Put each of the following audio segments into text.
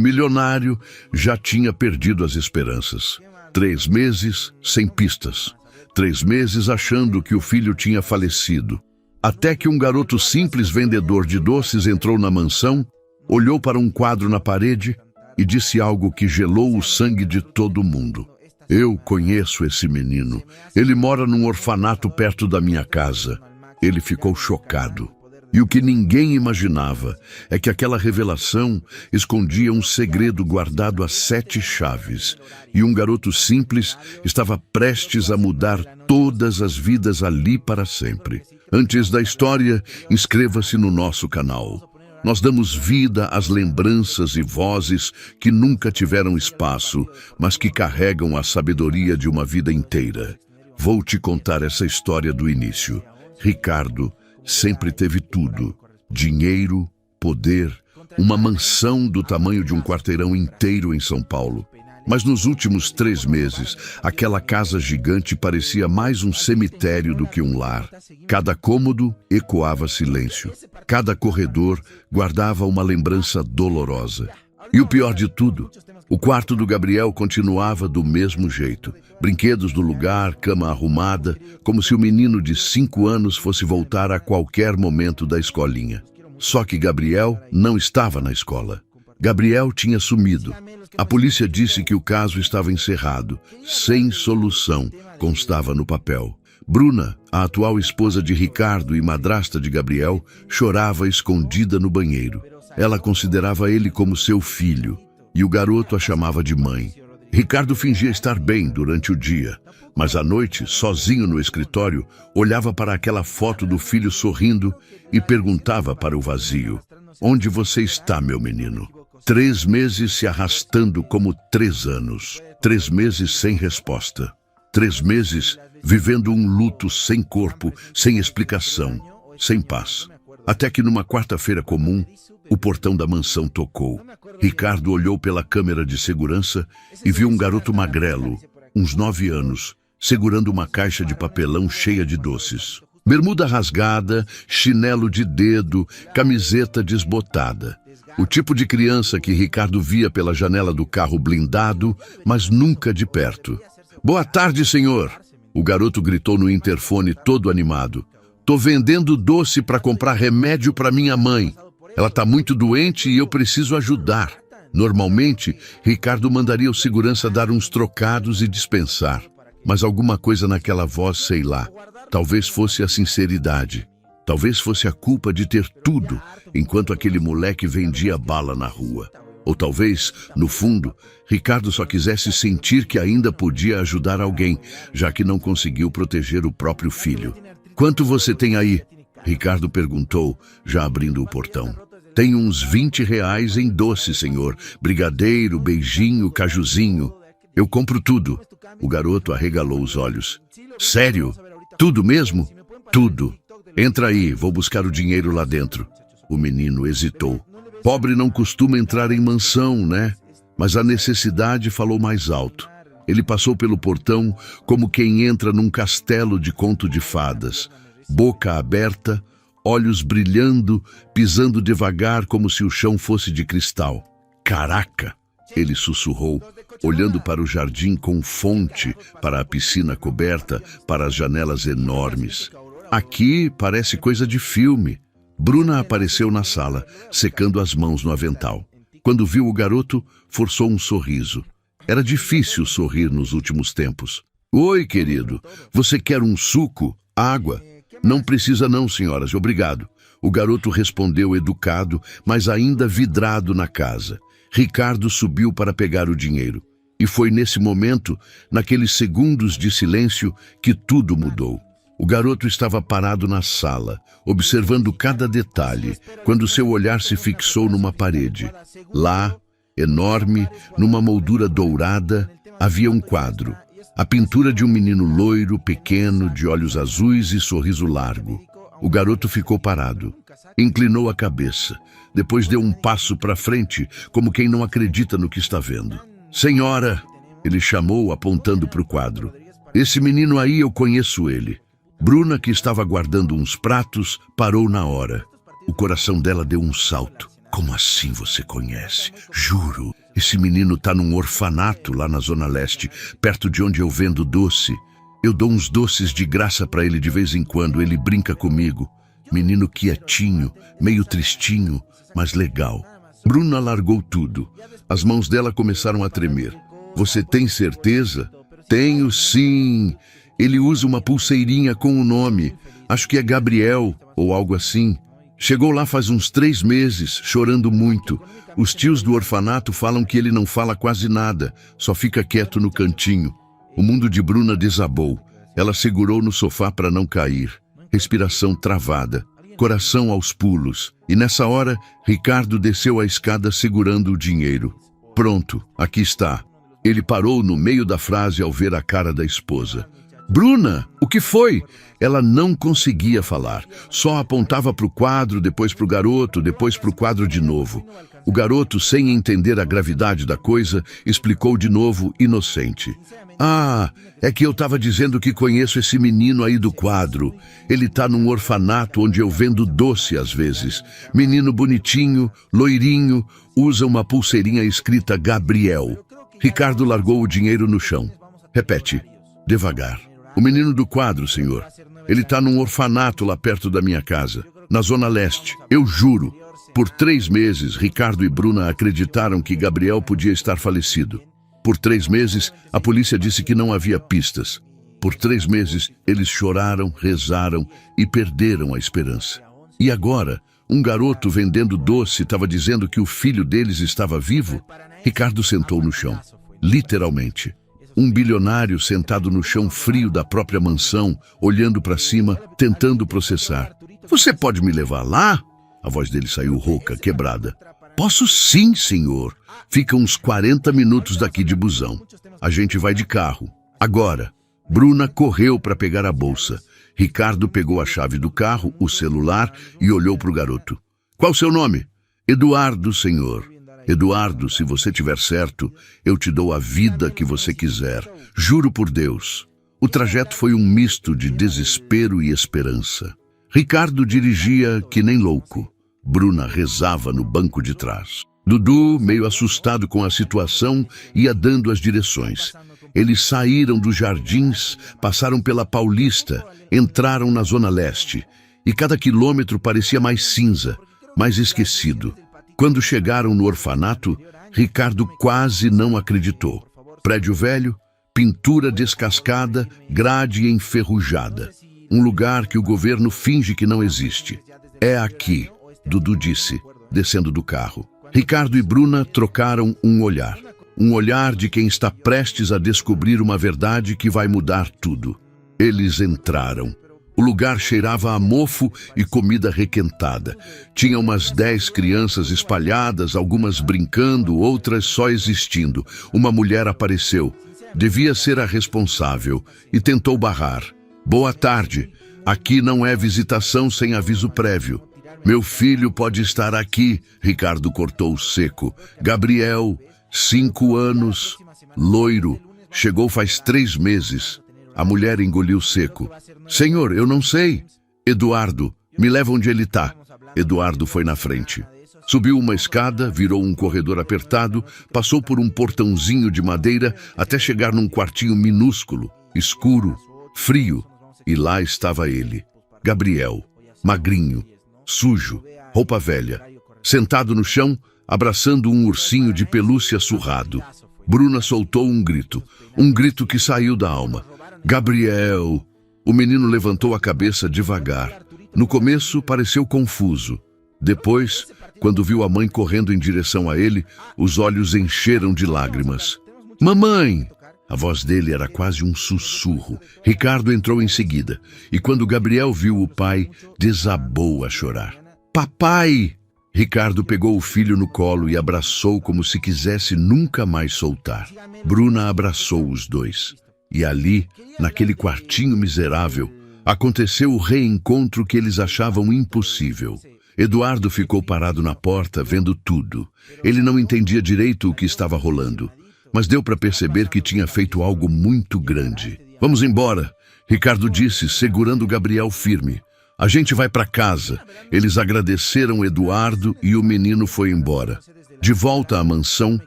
milionário já tinha perdido as esperanças. 3 meses sem pistas. 3 meses achando que o filho tinha falecido. Até que um garoto simples vendedor de doces entrou na mansão, olhou para um quadro na parede e disse algo que gelou o sangue de todo mundo. Eu conheço esse menino. Ele mora num orfanato perto da minha casa. Ele ficou chocado. E o que ninguém imaginava é que aquela revelação escondia um segredo guardado a 7 chaves. E um garoto simples estava prestes a mudar todas as vidas ali para sempre. Antes da história, inscreva-se no nosso canal. Nós damos vida às lembranças e vozes que nunca tiveram espaço, mas que carregam a sabedoria de uma vida inteira. Vou te contar essa história do início. Ricardo sempre teve tudo: dinheiro, poder, uma mansão do tamanho de um quarteirão inteiro em São Paulo. Mas nos últimos 3 meses, aquela casa gigante parecia mais um cemitério do que um lar. Cada cômodo ecoava silêncio. Cada corredor guardava uma lembrança dolorosa. E o pior de tudo, o quarto do Gabriel continuava do mesmo jeito. Brinquedos no lugar, cama arrumada, como se o menino de 5 anos fosse voltar a qualquer momento da escolinha. Só que Gabriel não estava na escola. Gabriel tinha sumido. A polícia disse que o caso estava encerrado, sem solução, constava no papel. Bruna, a atual esposa de Ricardo e madrasta de Gabriel, chorava escondida no banheiro. Ela considerava ele como seu filho, e o garoto a chamava de mãe. Ricardo fingia estar bem durante o dia, mas à noite, sozinho no escritório, olhava para aquela foto do filho sorrindo e perguntava para o vazio: "Onde você está, meu menino?" 3 meses se arrastando como 3 anos. 3 meses sem resposta. 3 meses vivendo um luto sem corpo, sem explicação, sem paz. Até que numa quarta-feira comum, o portão da mansão tocou. Ricardo olhou pela câmera de segurança e viu um garoto magrelo, uns 9 anos, segurando uma caixa de papelão cheia de doces. Bermuda rasgada, chinelo de dedo, camiseta desbotada. O tipo de criança que Ricardo via pela janela do carro blindado, mas nunca de perto. "Boa tarde, senhor!" O garoto gritou no interfone todo animado. "Tô vendendo doce para comprar remédio para minha mãe. Ela tá muito doente e eu preciso ajudar." Normalmente, Ricardo mandaria o segurança dar uns trocados e dispensar. Mas alguma coisa naquela voz, sei lá, talvez fosse a sinceridade. Talvez fosse a culpa de ter tudo, enquanto aquele moleque vendia bala na rua. Ou talvez, no fundo, Ricardo só quisesse sentir que ainda podia ajudar alguém, já que não conseguiu proteger o próprio filho. "Quanto você tem aí?" Ricardo perguntou, já abrindo o portão. "Tenho uns R$ 20 em doce, senhor. Brigadeiro, beijinho, cajuzinho. Eu compro tudo." O garoto arregalou os olhos. "Sério? Tudo mesmo?" "Tudo. Entra aí, vou buscar o dinheiro lá dentro." O menino hesitou. Pobre não costuma entrar em mansão, né? Mas a necessidade falou mais alto. Ele passou pelo portão como quem entra num castelo de conto de fadas. Boca aberta, olhos brilhando, pisando devagar como se o chão fosse de cristal. "Caraca!" ele sussurrou, olhando para o jardim com fonte, para a piscina coberta, para as janelas enormes. "Aqui parece coisa de filme." Bruna apareceu na sala, secando as mãos no avental. Quando viu o garoto, forçou um sorriso. Era difícil sorrir nos últimos tempos. "Oi, querido. Você quer um suco? Água?" "Não precisa não, senhoras. Obrigado." O garoto respondeu educado, mas ainda vidrado na casa. Ricardo subiu para pegar o dinheiro. E foi nesse momento, naqueles segundos de silêncio, que tudo mudou. O garoto estava parado na sala, observando cada detalhe, quando seu olhar se fixou numa parede. Lá, enorme, numa moldura dourada, havia um quadro. A pintura de um menino loiro, pequeno, de olhos azuis e sorriso largo. O garoto ficou parado. Inclinou a cabeça. Depois deu um passo para frente, como quem não acredita no que está vendo. "Senhora!" ele chamou, apontando para o quadro. "Esse menino aí, eu conheço ele." Bruna, que estava guardando uns pratos, parou na hora. O coração dela deu um salto. Como assim você conhece? Juro, esse menino tá num orfanato lá na Zona Leste, perto de onde eu vendo doce. Eu dou uns doces de graça pra ele de vez em quando, ele brinca comigo. Menino quietinho, meio tristinho, mas legal. Bruna largou tudo. As mãos dela começaram a tremer. Você tem certeza? Tenho sim. Ele usa uma pulseirinha com o nome. Acho que é Gabriel ou algo assim. Chegou lá faz uns 3 meses, chorando muito. Os tios do orfanato falam que ele não fala quase nada, só fica quieto no cantinho. O mundo de Bruna desabou. Ela segurou no sofá para não cair. Respiração travada, coração aos pulos. E nessa hora, Ricardo desceu a escada segurando o dinheiro. Pronto, aqui está. Ele parou no meio da frase ao ver a cara da esposa. Bruna, o que foi? Ela não conseguia falar. Só apontava para o quadro, depois para o garoto, depois para o quadro de novo. O garoto, sem entender a gravidade da coisa, explicou de novo, inocente. Ah, é que eu estava dizendo que conheço esse menino aí do quadro. Ele tá num orfanato onde eu vendo doce às vezes. Menino bonitinho, loirinho, usa uma pulseirinha escrita Gabriel. Ricardo largou o dinheiro no chão. Repete, devagar. O menino do quadro, senhor. Ele tá num orfanato lá perto da minha casa, na Zona Leste. Eu juro. Por 3 meses, Ricardo e Bruna acreditaram que Gabriel podia estar falecido. Por 3 meses, a polícia disse que não havia pistas. Por 3 meses, eles choraram, rezaram e perderam a esperança. E agora, um garoto vendendo doce estava dizendo que o filho deles estava vivo? Ricardo sentou no chão, literalmente. Um bilionário sentado no chão frio da própria mansão, olhando para cima, tentando processar. Você pode me levar lá? A voz dele saiu rouca, quebrada. Posso sim, senhor. Fica uns 40 minutos daqui de busão. A gente vai de carro. Agora. Bruna correu para pegar a bolsa. Ricardo pegou a chave do carro, o celular e olhou para o garoto. Qual o seu nome? Eduardo, senhor. Eduardo, se você tiver certo, eu te dou a vida que você quiser. Juro por Deus. O trajeto foi um misto de desespero e esperança. Ricardo dirigia que nem louco. Bruna rezava no banco de trás. Dudu, meio assustado com a situação, ia dando as direções. Eles saíram dos jardins, passaram pela Paulista, entraram na Zona Leste. E cada quilômetro parecia mais cinza, mais esquecido. Quando chegaram no orfanato, Ricardo quase não acreditou. Prédio velho, pintura descascada, grade enferrujada. Um lugar que o governo finge que não existe. É aqui, Dudu disse, descendo do carro. Ricardo e Bruna trocaram um olhar. Um olhar de quem está prestes a descobrir uma verdade que vai mudar tudo. Eles entraram. O lugar cheirava a mofo e comida requentada. Tinha umas 10 crianças espalhadas, algumas brincando, outras só existindo. Uma mulher apareceu. Devia ser a responsável e tentou barrar. Boa tarde. Aqui não é visitação sem aviso prévio. Meu filho pode estar aqui, Ricardo cortou seco. Gabriel, 5 anos, loiro, chegou faz 3 meses. A mulher engoliu seco. Senhor, eu não sei. Eduardo, me leva onde ele está. Eduardo foi na frente. Subiu uma escada, virou um corredor apertado, passou por um portãozinho de madeira até chegar num quartinho minúsculo, escuro, frio. E lá estava ele, Gabriel, magrinho, sujo, roupa velha, sentado no chão, abraçando um ursinho de pelúcia surrado. Bruna soltou um grito que saiu da alma. Gabriel! O menino levantou a cabeça devagar. No começo, pareceu confuso. Depois, quando viu a mãe correndo em direção a ele, os olhos encheram de lágrimas. Mamãe! A voz dele era quase um sussurro. Ricardo entrou em seguida, e quando Gabriel viu o pai, desabou a chorar. Papai! Ricardo pegou o filho no colo e abraçou como se quisesse nunca mais soltar. Bruna abraçou os dois. E ali, naquele quartinho miserável, aconteceu o reencontro que eles achavam impossível. Eduardo ficou parado na porta, vendo tudo. Ele não entendia direito o que estava rolando, mas deu para perceber que tinha feito algo muito grande. Vamos embora, Ricardo disse, segurando Gabriel firme. A gente vai para casa. Eles agradeceram Eduardo e o menino foi embora. De volta à mansão,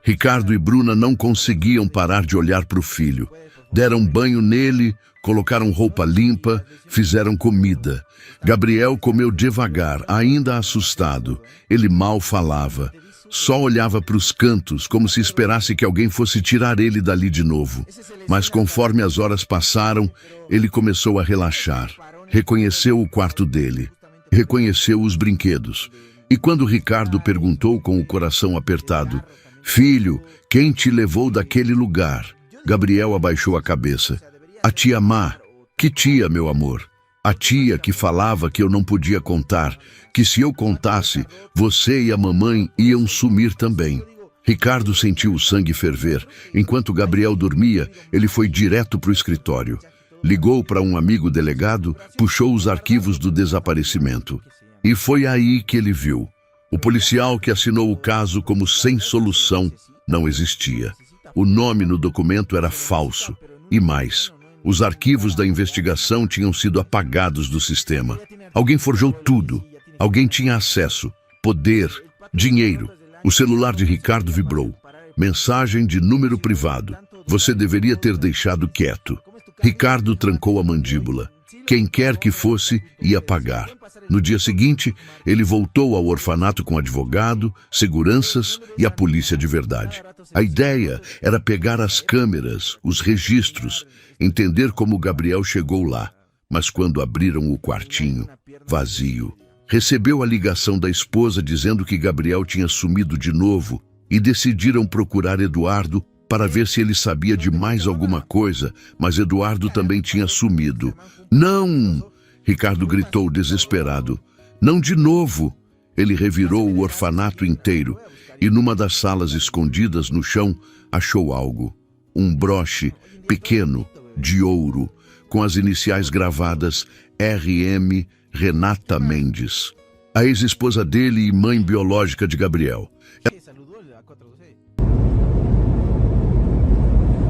Ricardo e Bruna não conseguiam parar de olhar para o filho. Deram banho nele, colocaram roupa limpa, fizeram comida. Gabriel comeu devagar, ainda assustado. Ele mal falava. Só olhava para os cantos, como se esperasse que alguém fosse tirar ele dali de novo. Mas conforme as horas passaram, ele começou a relaxar. Reconheceu o quarto dele. Reconheceu os brinquedos. E quando Ricardo perguntou com o coração apertado, "Filho, quem te levou daquele lugar?" Gabriel abaixou a cabeça. "A tia Má." "Que tia, meu amor?" "A tia que falava que eu não podia contar, que se eu contasse, você e a mamãe iam sumir também." Ricardo sentiu o sangue ferver. Enquanto Gabriel dormia, ele foi direto para o escritório. Ligou para um amigo delegado, puxou os arquivos do desaparecimento. E foi aí que ele viu. O policial que assinou o caso como sem solução não existia. O nome no documento era falso. E mais, os arquivos da investigação tinham sido apagados do sistema. Alguém forjou tudo. Alguém tinha acesso, poder, dinheiro. O celular de Ricardo vibrou. Mensagem de número privado. "Você deveria ter deixado quieto." Ricardo trancou a mandíbula. Quem quer que fosse, ia pagar. No dia seguinte, ele voltou ao orfanato com advogado, seguranças e a polícia de verdade. A ideia era pegar as câmeras, os registros, entender como Gabriel chegou lá. Mas quando abriram o quartinho, vazio. Recebeu a ligação da esposa dizendo que Gabriel tinha sumido de novo e decidiram procurar Eduardo para ver se ele sabia de mais alguma coisa, mas Eduardo também tinha sumido. "Não!" Ricardo gritou desesperado. "Não de novo!" Ele revirou o orfanato inteiro e numa das salas escondidas no chão achou algo. Um broche pequeno, de ouro, com as iniciais gravadas R.M. Renata Mendes, a ex-esposa dele e mãe biológica de Gabriel.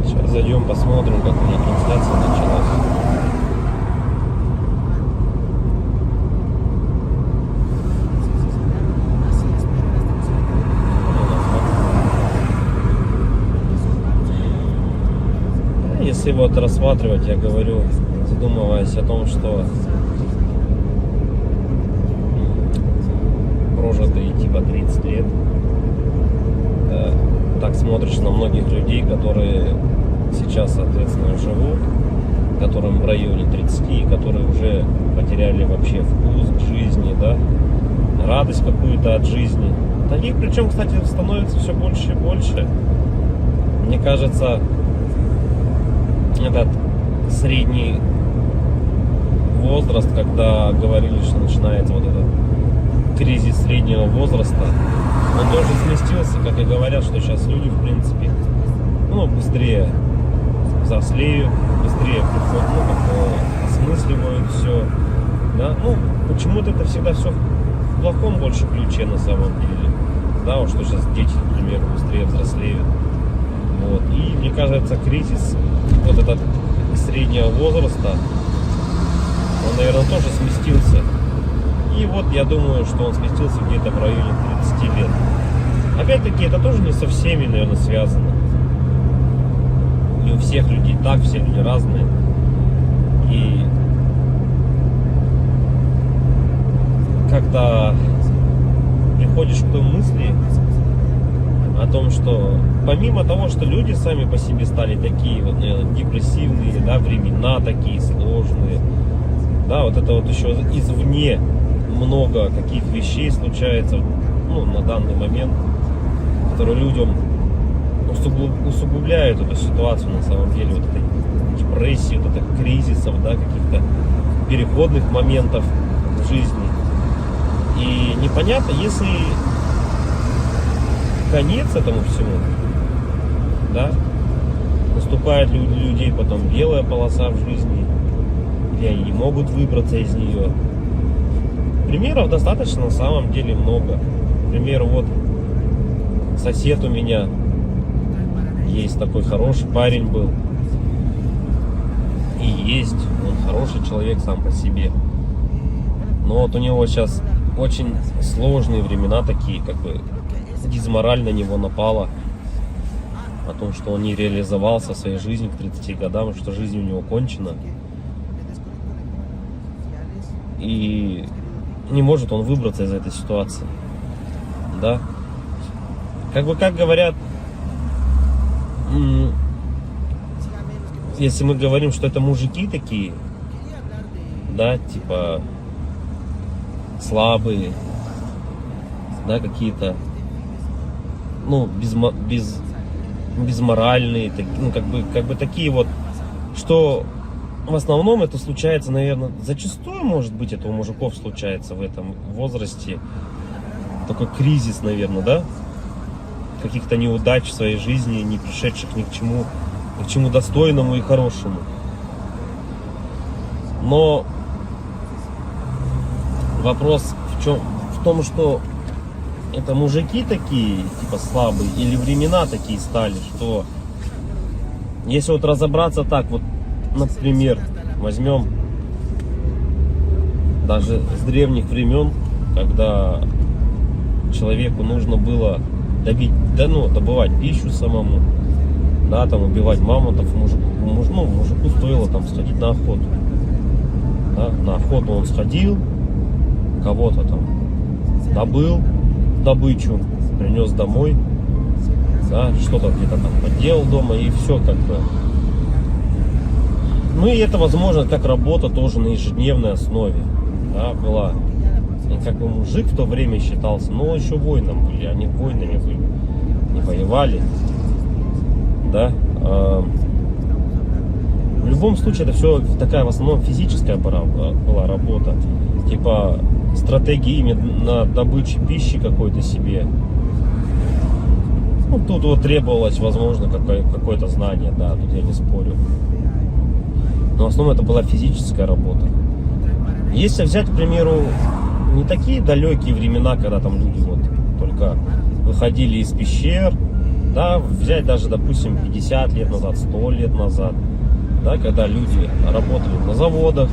Сейчас зайдем, посмотрим, как у них трансляция началась. Если вот рассматривать, я говорю, задумываясь о том, что прожитые типа 30 лет, так смотришь на многих людей, которые сейчас, соответственно, живут, которым в районе 30, которые уже потеряли вообще вкус к жизни, да, радость какую-то от жизни. Таких, причем, кстати, становится все больше и больше. Мне кажется, этот средний возраст, когда говорили, что начинается вот этот кризис среднего возраста, он тоже сместился, как и говорят, что сейчас люди, в принципе, быстрее взрослеют, быстрее осмысливают все, да, почему-то это всегда все в плохом больше ключе на самом деле, да, вот что сейчас дети, например, быстрее взрослеют, вот, и мне кажется, кризис вот этот среднего возраста, он, наверное, тоже сместился. И вот я думаю, что он сместился где-то в районе 30 лет. Опять-таки, это тоже не со всеми, наверное, связано. Не у всех людей так, все люди разные. И как-то приходишь к той мысли о том, что помимо того, что люди сами по себе стали такие вот, наверное, депрессивные, да, времена такие сложные, да, вот это вот еще извне много каких вещей случается, на данный момент, которые людям усугубляют эту ситуацию на самом деле, вот этой депрессии, вот этих кризисов, да, каких-то переходных моментов в жизни. И непонятно, если конец этому всему, да, наступает для людей потом белая полоса в жизни, или они не могут выбраться из нее. Примеров достаточно на самом деле много. Например, вот сосед у меня есть такой хороший парень был. И есть, он хороший человек сам по себе. Но вот у него сейчас очень сложные времена такие, как бы дизмораль на него напала. О том, что он не реализовался в своей жизни к 30 годам, что жизнь у него кончена. И не может он выбраться из этой ситуации. Да? Как говорят, если мы говорим, что это мужики такие, да, типа слабые, да, какие-то, ну, безморальные, ну, как бы такие вот, что в основном это случается, наверное, зачастую, может быть, это у мужиков случается в этом возрасте, такой кризис, наверное, да, каких-то неудач в своей жизни, не пришедших ни к чему достойному и хорошему. Но вопрос в том, что это мужики такие, типа слабые, или времена такие стали, что если вот разобраться так, вот, например, возьмем даже с древних времен, когда человеку нужно было добывать пищу самому, да, там убивать мамонтов, мужику стоило там сходить на охоту. Да, на охоту он сходил, кого-то там добыл добычу, принес домой, да, что-то где-то там поделал дома, и все как бы. Ну и это, возможно, как работа тоже на ежедневной основе, да, была. И как бы мужик в то время считался, но еще воином были, они воинами были, не воевали, да. В любом случае, это все такая в основном физическая была работа, типа стратегии именно добычи пищи какой-то себе. Ну, тут вот требовалось, возможно, какое-то знание, да, тут я не спорю. Но в основном это была физическая работа. Если взять, к примеру, не такие далекие времена, когда там люди вот только выходили из пещер, да, взять даже, допустим, 50 лет назад, 100 лет назад, да, когда люди работали на заводах.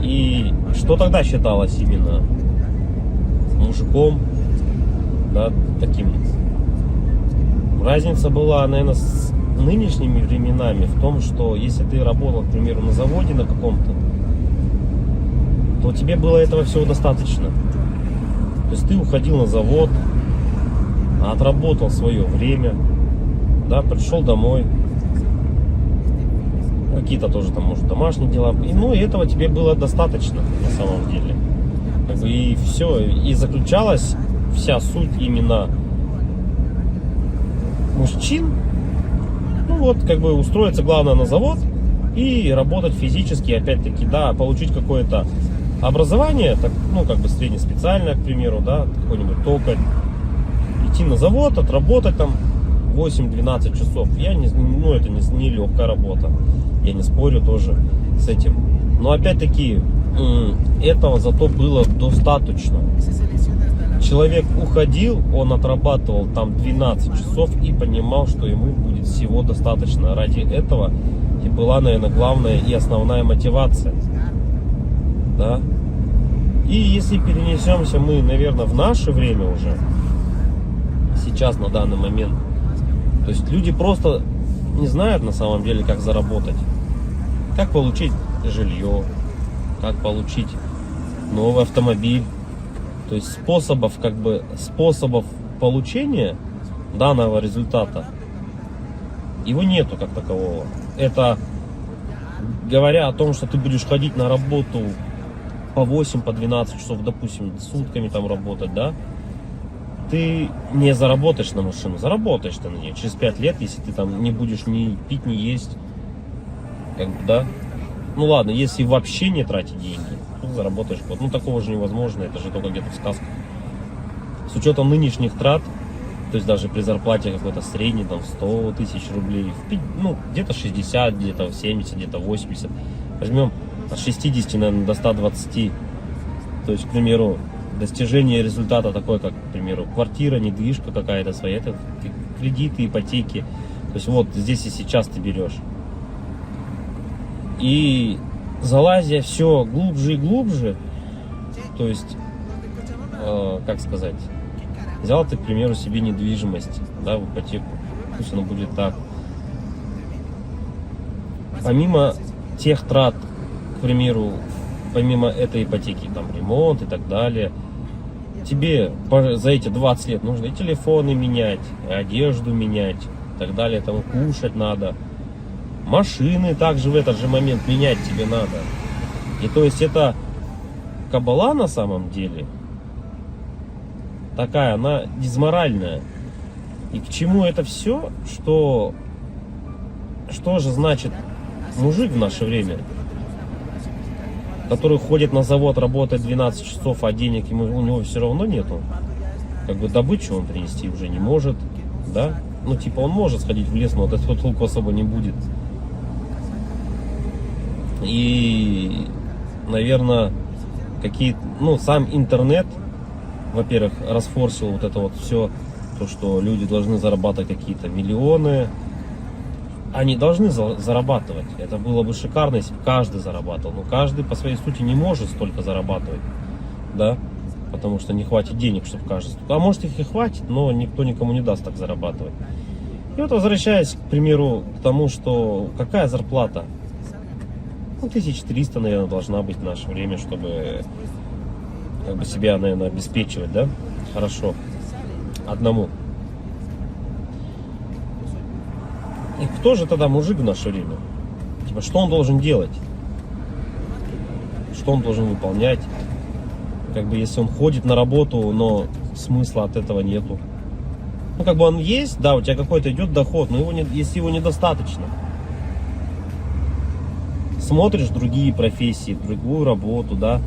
И что тогда считалось именно мужиком, да, таким? Разница была, наверное, с нынешними временами в том, что если ты работал, к примеру, на заводе на каком-то, то тебе было этого всего достаточно. То есть ты уходил на завод, отработал свое время, да, пришел домой, какие-то тоже там, может, домашние дела, и, ну, и этого тебе было достаточно на самом деле. Как бы, и все, и заключалась вся суть именно мужчин, ну вот, как бы устроиться, главное, на завод и работать физически, опять-таки, да, получить какое-то образование, так, ну, как бы среднеспециальное, к примеру, да, какой-нибудь токарь, идти на завод, отработать там 8-12 часов. Ну, это не легкая работа, я не спорю тоже с этим. Но опять-таки, этого зато было достаточно. Человек уходил, он отрабатывал там 12 часов и понимал, что ему будет всего достаточно. Ради этого и была, наверное, главная и основная мотивация. Да? И если перенесемся мы, наверное, в наше время уже, сейчас, на данный момент, то есть люди просто не знают на самом деле, как заработать, как получить жилье, как получить новый автомобиль. То есть способов получения данного результата его нету как такового. Это говоря о том, что ты будешь ходить на работу по 8, по 12 часов, допустим, сутками там работать, да, ты не заработаешь на машину, заработаешь ты на нее через 5 лет, если ты там не будешь ни пить, ни есть, как бы, да. Ну ладно, если вообще не тратить деньги, то заработаешь год. Ну такого же невозможно, это же только где-то в сказках. С учетом нынешних трат, то есть даже при зарплате какой-то средней, там 100 тысяч рублей, ну где-то 60, где-то 70, где-то 80. Возьмем от 60, наверное, до 120. То есть, к примеру, достижение результата такой, как, к примеру, квартира, недвижка какая-то своя, это кредиты, ипотеки. То есть вот здесь и сейчас ты берешь. И залазя все глубже и глубже, то есть, как сказать, взял ты, к примеру, себе недвижимость, да, в ипотеку, пусть оно будет так. Помимо тех трат, к примеру, помимо этой ипотеки, там, ремонт и так далее, тебе за эти 20 лет нужно и телефоны менять, и одежду менять, и так далее, там, кушать надо. Машины также в этот же момент менять тебе надо. И то есть это кабала на самом деле такая, она дизморальная. И к чему это все? Что же значит мужик в наше время, который ходит на завод, работает 12 часов, а денег у него все равно нету. Как бы добычу он принести уже не может, да? Ну, типа, он может сходить в лес, но от этого толку особо не будет. И, наверное, сам интернет, во-первых, расфорсил вот это вот все, то, что люди должны зарабатывать какие-то миллионы. Они должны зарабатывать. Это было бы шикарно, если бы каждый зарабатывал. Но каждый по своей сути не может столько зарабатывать, да, потому что не хватит денег, чтобы каждый. А может, их и хватит, но никто никому не даст так зарабатывать. И вот, возвращаясь, к примеру, к тому, что какая зарплата? 1300, наверное, должна быть в наше время, чтобы как бы себя, наверное, обеспечивать, да, хорошо, одному. И кто же тогда мужик в наше время? Типа, что он должен делать? Что он должен выполнять? Как бы, если он ходит на работу, но смысла от этого нету. Ну, как бы он есть, да, у тебя какой-то идет доход, но если его недостаточно. Смотришь другие профессии, другую работу, да,